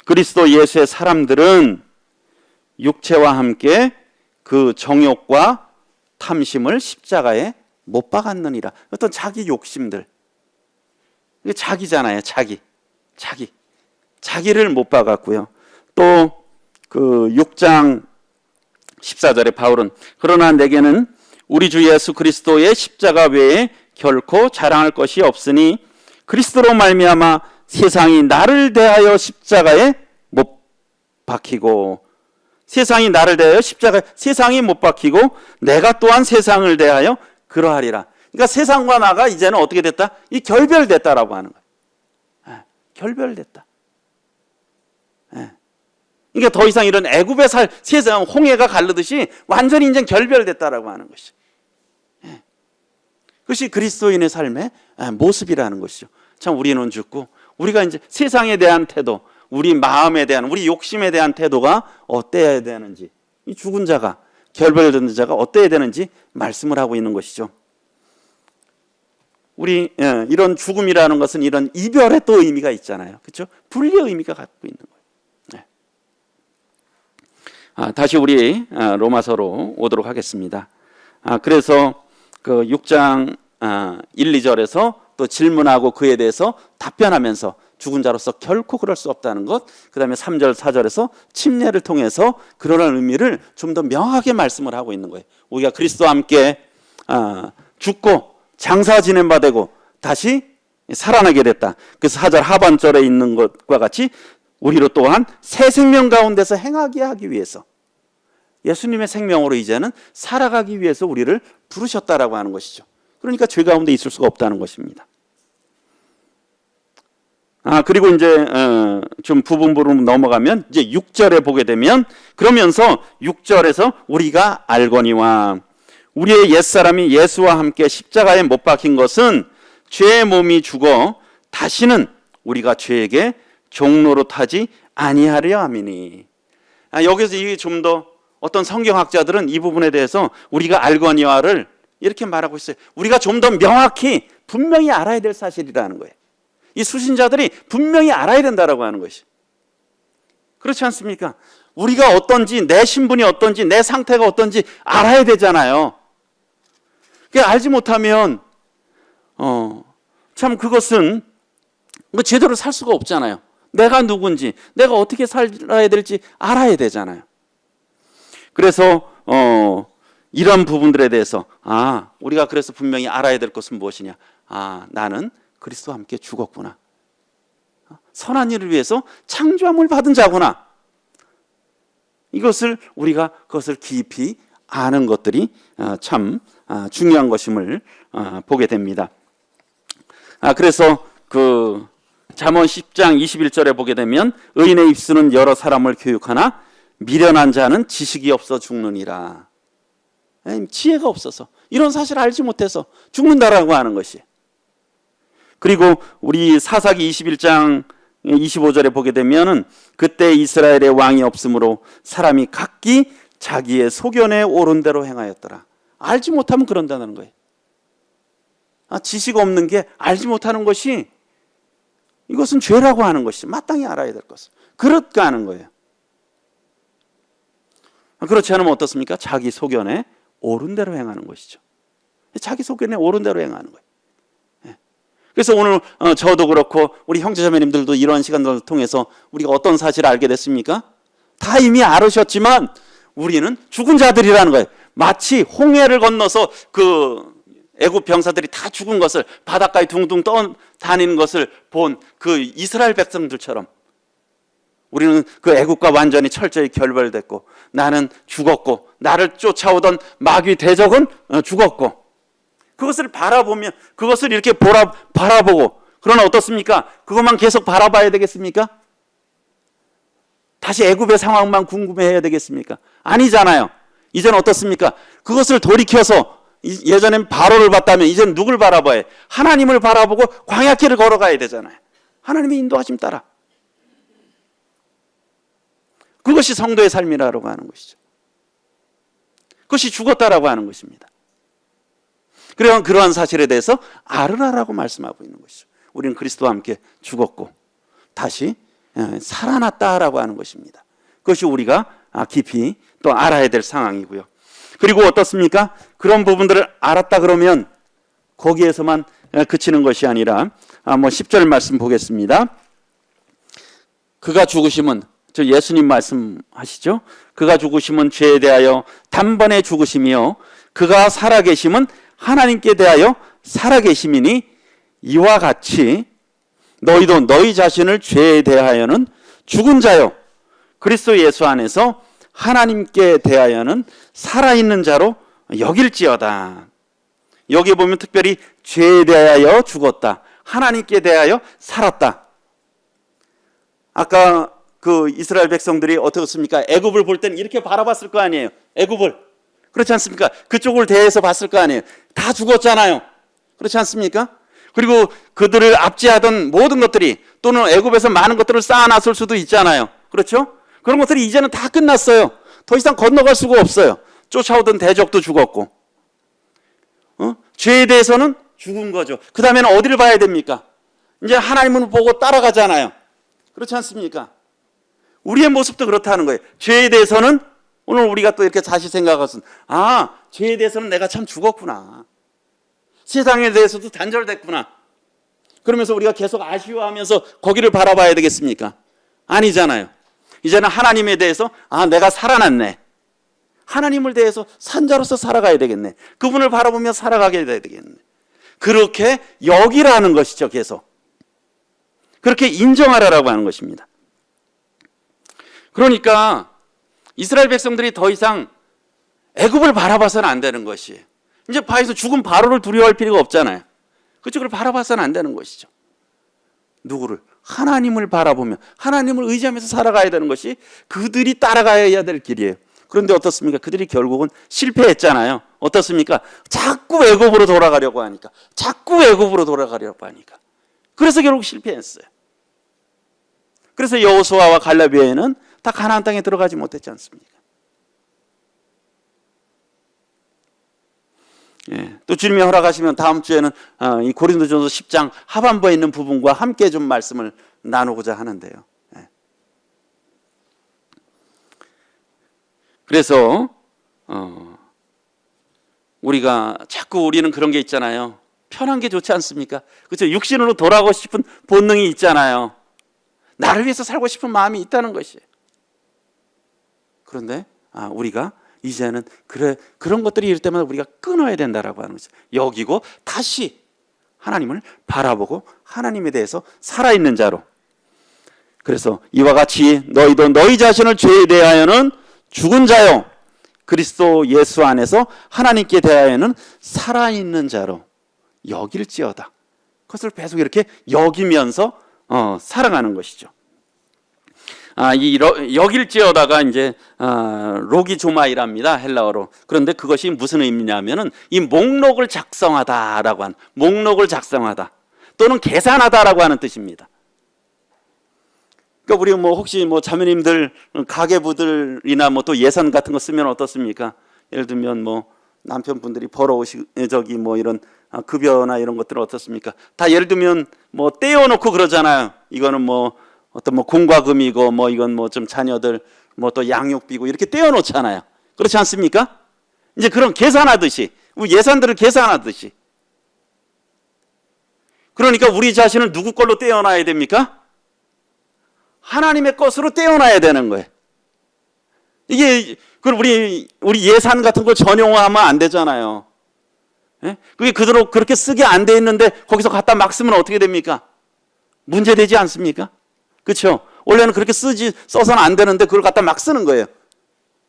그리스도 예수의 사람들은 육체와 함께 그 정욕과 탐심을 십자가에 못 박았느니라. 어떤 자기 욕심들, 이게 자기잖아요. 자기를 못 박았고요. 또 그 6장 14절에 바울은 그러나 내게는 우리 주 예수 그리스도의 십자가 외에 결코 자랑할 것이 없으니 그리스도로 말미암아 세상이 나를 대하여 십자가에 못 박히고, 세상이 나를 대하여 십자가에, 세상이 못 박히고 내가 또한 세상을 대하여 그러하리라. 그러니까 세상과 나가 이제는 어떻게 됐다? 이 결별됐다라고 하는 거예요. 결별됐다. 그러니까 더 이상 이런 애굽의 세상 홍해가 가르듯이 완전히 이제 결별됐다라고 하는 것이. 그것이 그리스도인의 삶의 모습이라는 것이죠. 참 우리는 죽고 우리가 이제 세상에 대한 태도, 우리 마음에 대한, 우리 욕심에 대한 태도가 어때야 되는지, 이 죽은 자가, 결별된 자가 어때야 되는지 말씀을 하고 있는 것이죠. 우리 이런 죽음이라는 것은 이런 이별의 또 의미가 있잖아요. 그렇죠? 분리의 의미가 갖고 있는 거예요. 다시 우리 로마서로 오도록 하겠습니다. 그래서 그 6장 1, 2절에서 또 질문하고 그에 대해서 답변하면서 죽은 자로서 결코 그럴 수 없다는 것, 그 다음에 3절, 4절에서 침례를 통해서 그러한 의미를 좀 더 명확하게 말씀을 하고 있는 거예요. 우리가 그리스도와 함께 죽고 장사 지낸 바 되고 다시 살아나게 됐다. 그래서 4절 하반절에 있는 것과 같이 우리로 또한 새 생명 가운데서 행하게 하기 위해서 예수님의 생명으로 이제는 살아가기 위해서 우리를 부르셨다라고 하는 것이죠. 그러니까 죄 가운데 있을 수가 없다는 것입니다. 그리고 이제 좀 부분부로 넘어가면 이제 6절에 보게 되면, 그러면서 6절에서 우리가 알거니와 우리의 옛사람이 예수와 함께 십자가에 못 박힌 것은 죄의 몸이 죽어 다시는 우리가 죄에게 종노릇하지 아니하려 함이니. 여기서 이게 좀 더 어떤 성경학자들은 이 부분에 대해서 우리가 알거니와를 이렇게 말하고 있어요. 우리가 좀 더 명확히 분명히 알아야 될 사실이라는 거예요. 이 수신자들이 분명히 알아야 된다라고 하는 것이. 그렇지 않습니까? 우리가 어떤지, 내 신분이 어떤지, 내 상태가 어떤지 알아야 되잖아요. 그게 알지 못하면 참 그것은 뭐 제대로 살 수가 없잖아요. 내가 누군지, 내가 어떻게 살아야 될지 알아야 되잖아요. 그래서 이런 부분들에 대해서 우리가 그래서 분명히 알아야 될 것은 무엇이냐? 나는 그리스도와 함께 죽었구나. 선한 일을 위해서 창조함을 받은 자구나. 이것을 우리가 그것을 깊이 아는 것들이 참 중요한 것임을 보게 됩니다. 그래서 그 잠언 10장 21절에 보게 되면 의인의 입술은 여러 사람을 교육하나 미련한 자는 지식이 없어 죽느니라. 지혜가 없어서 이런 사실을 알지 못해서 죽는다라고 하는 것이. 그리고 우리 사사기 21장 25절에 보게 되면은 그때 이스라엘의 왕이 없으므로 사람이 각기 자기의 소견에 옳은 대로 행하였더라. 알지 못하면 그런다는 거예요. 지식 없는 게 알지 못하는 것이 이것은 죄라고 하는 것이 마땅히 알아야 될 것을 그렇게 하는 거예요. 그렇지 않으면 어떻습니까? 자기 소견에 옳은 대로 행하는 것이죠. 자기 소견에 옳은 대로 행하는 거예요. 그래서 오늘 저도 그렇고 우리 형제자매님들도 이러한 시간들을 통해서 우리가 어떤 사실을 알게 됐습니까? 다 이미 알으셨지만 우리는 죽은 자들이라는 거예요. 마치 홍해를 건너서 그 애굽 병사들이 다 죽은 것을 바닷가에 둥둥 떠다니는 것을 본 그 이스라엘 백성들처럼 우리는 그 애굽과 완전히 철저히 결별됐고 나는 죽었고 나를 쫓아오던 마귀 대적은 죽었고 그것을 바라보면 그것을 이렇게 바라보고 그러나 어떻습니까? 그것만 계속 바라봐야 되겠습니까? 다시 애굽의 상황만 궁금해해야 되겠습니까? 아니잖아요. 이제는 어떻습니까? 그것을 돌이켜서 예전엔 바로를 봤다면 이제는 누굴 바라봐야 해? 하나님을 바라보고 광야길을 걸어가야 되잖아요. 하나님의 인도하심 따라. 그것이 성도의 삶이라고 하는 것이죠. 그것이 죽었다라고 하는 것입니다. 그러한 사실에 대해서 알으라라고 말씀하고 있는 것이죠. 우리는 그리스도와 함께 죽었고 다시 살아났다라고 하는 것입니다. 그것이 우리가 깊이 또 알아야 될 상황이고요. 그리고 어떻습니까? 그런 부분들을 알았다 그러면 거기에서만 그치는 것이 아니라 10절 말씀 보겠습니다. 그가 죽으심은 저 예수님 말씀하시죠. 그가 죽으심은 죄에 대하여 단번에 죽으심이요 그가 살아계심은 하나님께 대하여 살아계심이니 이와 같이 너희도 너희 자신을 죄에 대하여는 죽은 자요 그리스도 예수 안에서 하나님께 대하여는 살아있는 자로 여길지어다. 여기 보면 특별히 죄에 대하여 죽었다. 하나님께 대하여 살았다. 아까 그 이스라엘 백성들이 어떻습니까? 애굽을 볼 때는 이렇게 바라봤을 거 아니에요. 애굽을. 그렇지 않습니까? 그쪽을 대해서 봤을 거 아니에요. 다 죽었잖아요. 그렇지 않습니까? 그리고 그들을 압제하던 모든 것들이 또는 애굽에서 많은 것들을 쌓아놨을 수도 있잖아요. 그렇죠? 그런 것들이 이제는 다 끝났어요. 더 이상 건너갈 수가 없어요. 쫓아오던 대적도 죽었고 죄에 대해서는 죽은 거죠. 그 다음에는 어디를 봐야 됩니까? 이제 하나님을 보고 따라가잖아요. 그렇지 않습니까? 우리의 모습도 그렇다는 거예요. 죄에 대해서는 오늘 우리가 또 이렇게 다시 생각할 것은 죄에 대해서는 내가 참 죽었구나. 세상에 대해서도 단절됐구나. 그러면서 우리가 계속 아쉬워하면서 거기를 바라봐야 되겠습니까? 아니잖아요. 이제는 하나님에 대해서 내가 살아났네. 하나님을 대해서 산자로서 살아가야 되겠네. 그분을 바라보며 살아가게 돼야 되겠네. 그렇게 여기라는 것이죠. 계속. 그렇게 인정하라라고 하는 것입니다. 그러니까 이스라엘 백성들이 더 이상 애굽을 바라봐서는 안 되는 것이에요. 이제 바에서 죽은 바로를 두려워할 필요가 없잖아요. 그쪽을 바라봐서는 안 되는 것이죠. 누구를? 하나님을 바라보며 하나님을 의지하면서 살아가야 되는 것이 그들이 따라가야 될 길이에요. 그런데 어떻습니까? 그들이 결국은 실패했잖아요. 어떻습니까? 자꾸 애굽으로 돌아가려고 하니까. 그래서 결국 실패했어요. 그래서 여호수아와 갈렙여인은 다 가나안 땅에 들어가지 못했지 않습니까? 예, 또 주님이 허락하시면 다음 주에는 이 고린도전서 10장 하반부에 있는 부분과 함께 좀 말씀을 나누고자 하는데요. 예. 그래서 우리가 자꾸 우리는 그런 게 있잖아요. 편한 게 좋지 않습니까? 그렇죠? 육신으로 돌아가고 싶은 본능이 있잖아요. 나를 위해서 살고 싶은 마음이 있다는 것이에요. 그런데 우리가 이제는 그런 것들이 이럴 때마다 우리가 끊어야 된다라고 하는 거죠. 여기고 다시 하나님을 바라보고 하나님에 대해서 살아있는 자로. 그래서 이와 같이 너희도 너희 자신을 죄에 대하여는 죽은 자요 그리스도 예수 안에서 하나님께 대하여는 살아있는 자로 여길지어다. 그것을 계속 이렇게 여기면서 살아가는 것이죠. 이 여길지어다가 이제 로기조마이랍니다, 헬라어로. 그런데 그것이 무슨 의미냐면은 이 목록을 작성하다라고 하는, 목록을 작성하다 또는 계산하다라고 하는 뜻입니다. 그러니까 우리 혹시 자매님들 가계부들이나 또 예산 같은 거 쓰면 어떻습니까? 예를 들면 남편분들이 벌어오시 이런 급여나 이런 것들은 어떻습니까? 다 예를 들면 떼어놓고 그러잖아요. 이거는 어떤 공과금이고 이건 좀 자녀들 또 양육비고 이렇게 떼어놓잖아요. 그렇지 않습니까? 이제 그런 계산하듯이 우리 예산들을 계산하듯이. 그러니까 우리 자신을 누구 걸로 떼어놔야 됩니까? 하나님의 것으로 떼어놔야 되는 거예요. 이게 우리 예산 같은 걸 전용화하면 안 되잖아요. 예? 그게 그대로 그렇게 쓰게 안 돼 있는데 거기서 갖다 막 쓰면 어떻게 됩니까? 문제되지 않습니까? 그렇죠? 원래는 그렇게 써서는 안 되는데 그걸 갖다 막 쓰는 거예요.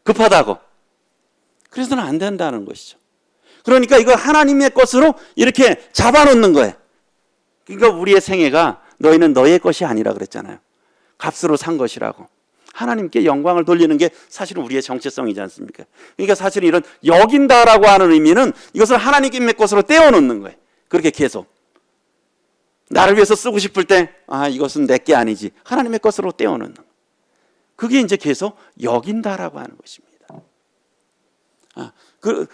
급하다고. 그래서는 안 된다는 것이죠. 그러니까 이거 하나님의 것으로 이렇게 잡아놓는 거예요. 그러니까 우리의 생애가 너희는 너의 것이 아니라 그랬잖아요. 값으로 산 것이라고. 하나님께 영광을 돌리는 게 사실은 우리의 정체성이지 않습니까? 그러니까 사실은 이런 여긴다라고 하는 의미는 이것을 하나님의 것으로 떼어놓는 거예요. 그렇게 계속. 나를 위해서 쓰고 싶을 때 이것은 내 게 아니지. 하나님의 것으로 떼어놓는 거예요. 그게 이제 계속 여긴다라고 하는 것입니다.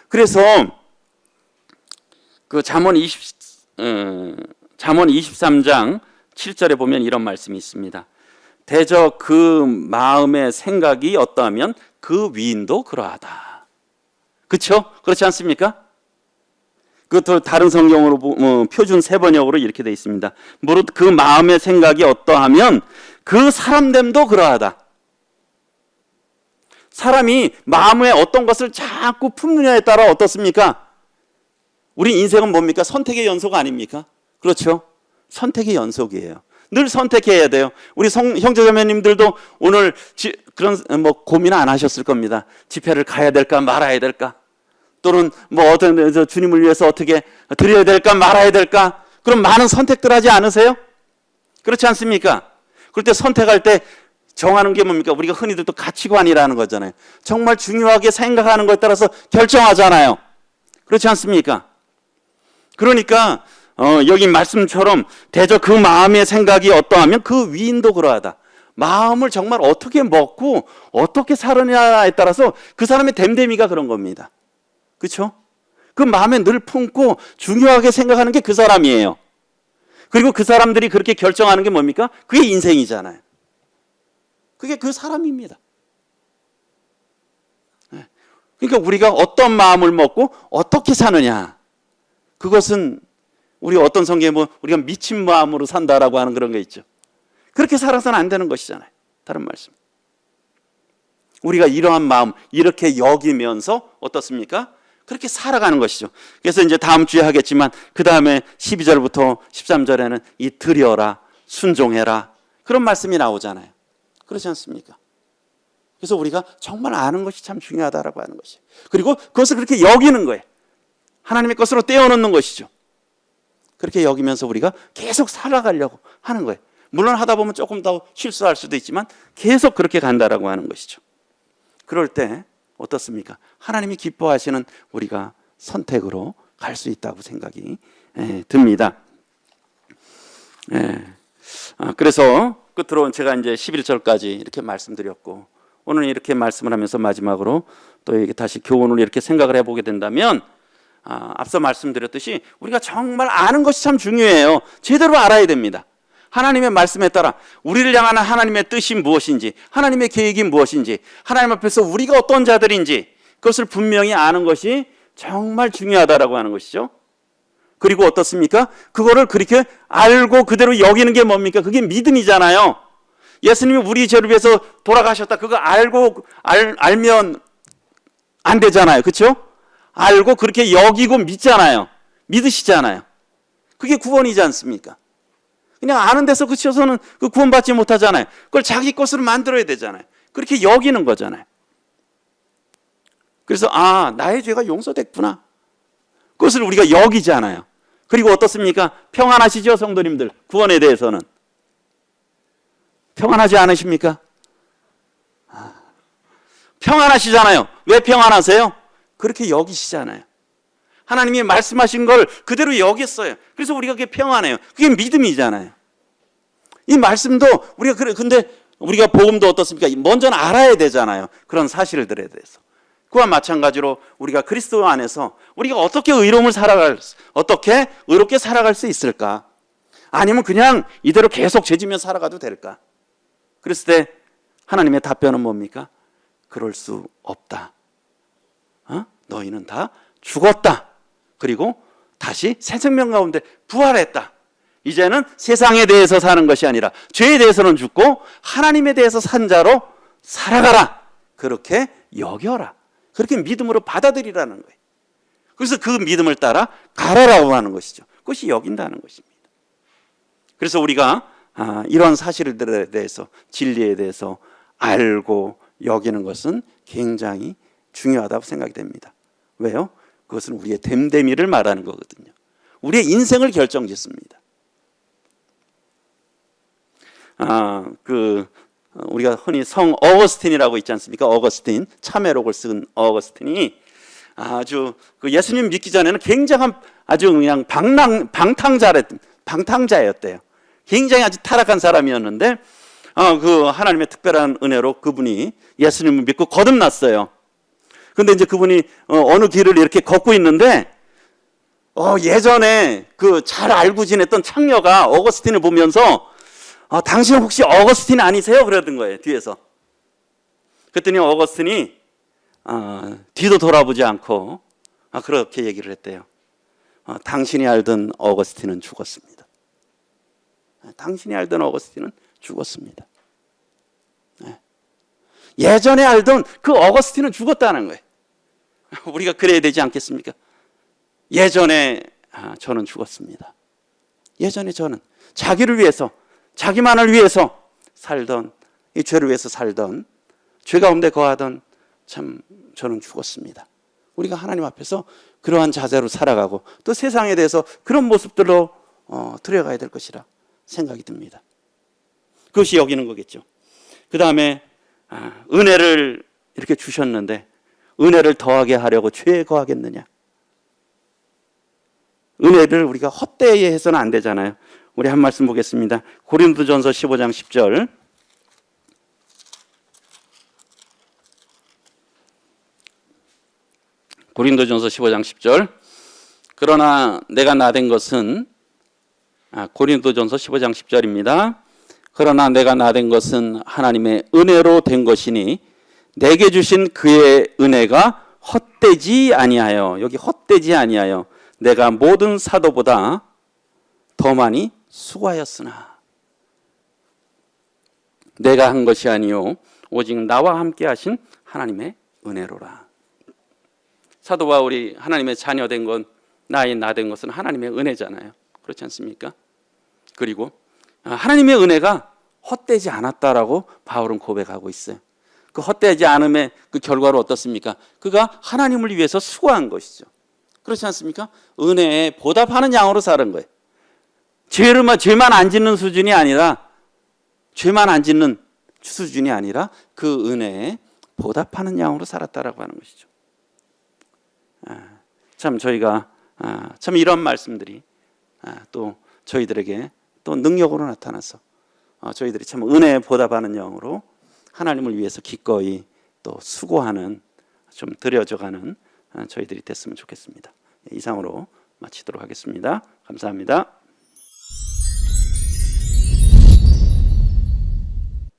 그래서 그 잠언 23장 7절에 보면 이런 말씀이 있습니다. 대저 그 마음의 생각이 어떠하면 그 위인도 그러하다. 그렇죠? 그렇지 않습니까? 그것도 다른 성경으로 표준 세번역으로 이렇게 되어 있습니다. 무릇 그 마음의 생각이 어떠하면 그 사람됨도 그러하다. 사람이 마음에 어떤 것을 자꾸 품느냐에 따라 어떻습니까? 우리 인생은 뭡니까? 선택의 연속 아닙니까? 그렇죠? 선택의 연속이에요. 늘 선택해야 돼요. 우리 형제자매님들도 오늘 그런 고민 안 하셨을 겁니다. 집회를 가야 될까 말아야 될까? 또는 어떤 주님을 위해서 어떻게 드려야 될까 말아야 될까? 그럼 많은 선택들 하지 않으세요? 그렇지 않습니까? 그럴 때 선택할 때 정하는 게 뭡니까? 우리가 흔히들 또 가치관이라는 거잖아요. 정말 중요하게 생각하는 것에 따라서 결정하잖아요. 그렇지 않습니까? 그러니까 여기 말씀처럼 대저 그 마음의 생각이 어떠하면 그 위인도 그러하다. 마음을 정말 어떻게 먹고 어떻게 살느냐에 따라서 그 사람의 됨됨이가 그런 겁니다. 그렇죠? 그 마음에 늘 품고 중요하게 생각하는 게 그 사람이에요. 그리고 그 사람들이 그렇게 결정하는 게 뭡니까? 그게 인생이잖아요. 그게 그 사람입니다. 그러니까 우리가 어떤 마음을 먹고 어떻게 사느냐, 그것은 우리 어떤 성경에 우리가 미친 마음으로 산다라고 하는 그런 거 있죠. 그렇게 살아서는 안 되는 것이잖아요. 다른 말씀. 우리가 이러한 마음 이렇게 여기면서 어떻습니까? 그렇게 살아가는 것이죠. 그래서 이제 다음 주에 하겠지만 그 다음에 12절부터 13절에는 이 드려라, 순종해라 그런 말씀이 나오잖아요. 그렇지 않습니까? 그래서 우리가 정말 아는 것이 참 중요하다라고 하는 것이에요. 그리고 그것을 그렇게 여기는 거예요. 하나님의 것으로 떼어놓는 것이죠. 그렇게 여기면서 우리가 계속 살아가려고 하는 거예요. 물론 하다 보면 조금 더 실수할 수도 있지만 계속 그렇게 간다라고 하는 것이죠. 그럴 때 어떻습니까? 하나님이 기뻐하시는 우리가 선택으로 갈 수 있다고 생각이 듭니다. 그래서 끝으로 제가 이제 11절까지 이렇게 말씀드렸고, 오늘 이렇게 말씀을 하면서 마지막으로 또 이게 다시 교훈을 이렇게 생각을 해보게 된다면, 앞서 말씀드렸듯이 우리가 정말 아는 것이 참 중요해요. 제대로 알아야 됩니다. 하나님의 말씀에 따라 우리를 향한 하나님의 뜻이 무엇인지, 하나님의 계획이 무엇인지, 하나님 앞에서 우리가 어떤 자들인지 그것을 분명히 아는 것이 정말 중요하다라고 하는 것이죠. 그리고 어떻습니까? 그거를 그렇게 알고 그대로 여기는 게 뭡니까? 그게 믿음이잖아요. 예수님이 우리 죄를 위해서 돌아가셨다. 그거 알면 안 되잖아요. 그렇죠? 알고 그렇게 여기고 믿잖아요. 믿으시잖아요. 그게 구원이지 않습니까? 그냥 아는 데서 그쳐서는 그 구원받지 못하잖아요. 그걸 자기 것으로 만들어야 되잖아요. 그렇게 여기는 거잖아요. 그래서 나의 죄가 용서됐구나. 그것을 우리가 여기잖아요. 그리고 어떻습니까? 평안하시죠, 성도님들? 구원에 대해서는 평안하지 않으십니까? 평안하시잖아요. 왜 평안하세요? 그렇게 여기시잖아요. 하나님이 말씀하신 걸 그대로 여겼어요. 그래서 우리가 그게 평안해요. 그게 믿음이잖아요. 이 말씀도 근데 우리가 복음도 어떻습니까? 먼저는 알아야 되잖아요. 그런 사실들에 대해서. 그와 마찬가지로 우리가 그리스도 안에서 우리가 어떻게 어떻게 의롭게 살아갈 수 있을까? 아니면 그냥 이대로 계속 죄지며 살아가도 될까? 그랬을 때 하나님의 답변은 뭡니까? 그럴 수 없다. 너희는 다 죽었다. 그리고 다시 새 생명 가운데 부활했다. 이제는 세상에 대해서 사는 것이 아니라 죄에 대해서는 죽고 하나님에 대해서 산 자로 살아가라. 그렇게 여겨라. 그렇게 믿음으로 받아들이라는 거예요. 그래서 그 믿음을 따라 가라라고 하는 것이죠. 그것이 여긴다는 것입니다. 그래서 우리가 이런 사실들에 대해서, 진리에 대해서 알고 여기는 것은 굉장히 중요하다고 생각이 됩니다. 왜요? 그것은 우리의 됨됨이를 말하는 거거든요. 우리의 인생을 결정짓습니다. 우리가 흔히 성 어거스틴이라고 있지 않습니까? 어거스틴, 참회록을 쓴 어거스틴이 아주 그 예수님 믿기 전에는 굉장한 아주 그냥 방탕자였대요. 굉장히 아주 타락한 사람이었는데 그 하나님의 특별한 은혜로 그분이 예수님을 믿고 거듭났어요. 근데 이제 그분이 어느 길을 이렇게 걷고 있는데 예전에 그 잘 알고 지냈던 창녀가 어거스틴을 보면서 당신 혹시 어거스틴 아니세요? 그러던 거예요, 뒤에서. 그랬더니 어거스틴이 뒤도 돌아보지 않고 그렇게 얘기를 했대요. 당신이 알던 어거스틴은 죽었습니다. 당신이 알던 어거스틴은 죽었습니다. 예전에 알던 그 어거스틴은 죽었다는 거예요. 우리가 그래야 되지 않겠습니까? 예전에 저는 죽었습니다. 예전에 저는 자기를 위해서, 자기만을 위해서 살던, 이 죄를 위해서 살던, 죄 가운데 거하던 참 저는 죽었습니다. 우리가 하나님 앞에서 그러한 자세로 살아가고 또 세상에 대해서 그런 모습들로 들어가야 될 것이라 생각이 듭니다. 그것이 여기는 거겠죠. 그 다음에 은혜를 이렇게 주셨는데 은혜를 더하게 하려고 죄에 거하겠느냐? 은혜를 우리가 헛되이 해서는 안 되잖아요. 우리 한 말씀 보겠습니다. 고린도전서 15장 10절. 고린도전서 15장 10절. 그러나 내가 나된 것은 고린도전서 15장 10절입니다. 그러나 내가 나된 것은 하나님의 은혜로 된 것이니 내게 주신 그의 은혜가 헛되지 아니하여, 여기 헛되지 아니하여 내가 모든 사도보다 더 많이 수고하였으나 내가 한 것이 아니요 오직 나와 함께 하신 하나님의 은혜로라. 사도 바울이 하나님의 자녀된 건, 나된 것은 하나님의 은혜잖아요. 그렇지 않습니까? 그리고 하나님의 은혜가 헛되지 않았다라고 바울은 고백하고 있어요. 그 헛되지 않음의 그 결과로 어떻습니까? 그가 하나님을 위해서 수고한 것이죠. 그렇지 않습니까? 은혜에 보답하는 양으로 사는 거예요. 죄만 안 짓는 수준이 아니라, 죄만 안 짓는 수준이 아니라 그 은혜에 보답하는 양으로 살았다라고 하는 것이죠. 참 저희가 참 이런 말씀들이 또 저희들에게 또 능력으로 나타나서 저희들이 참 은혜에 보답하는 영으로 하나님을 위해서 기꺼이 또 수고하는, 좀 들여져가는 저희들이 됐으면 좋겠습니다. 이상으로 마치도록 하겠습니다. 감사합니다.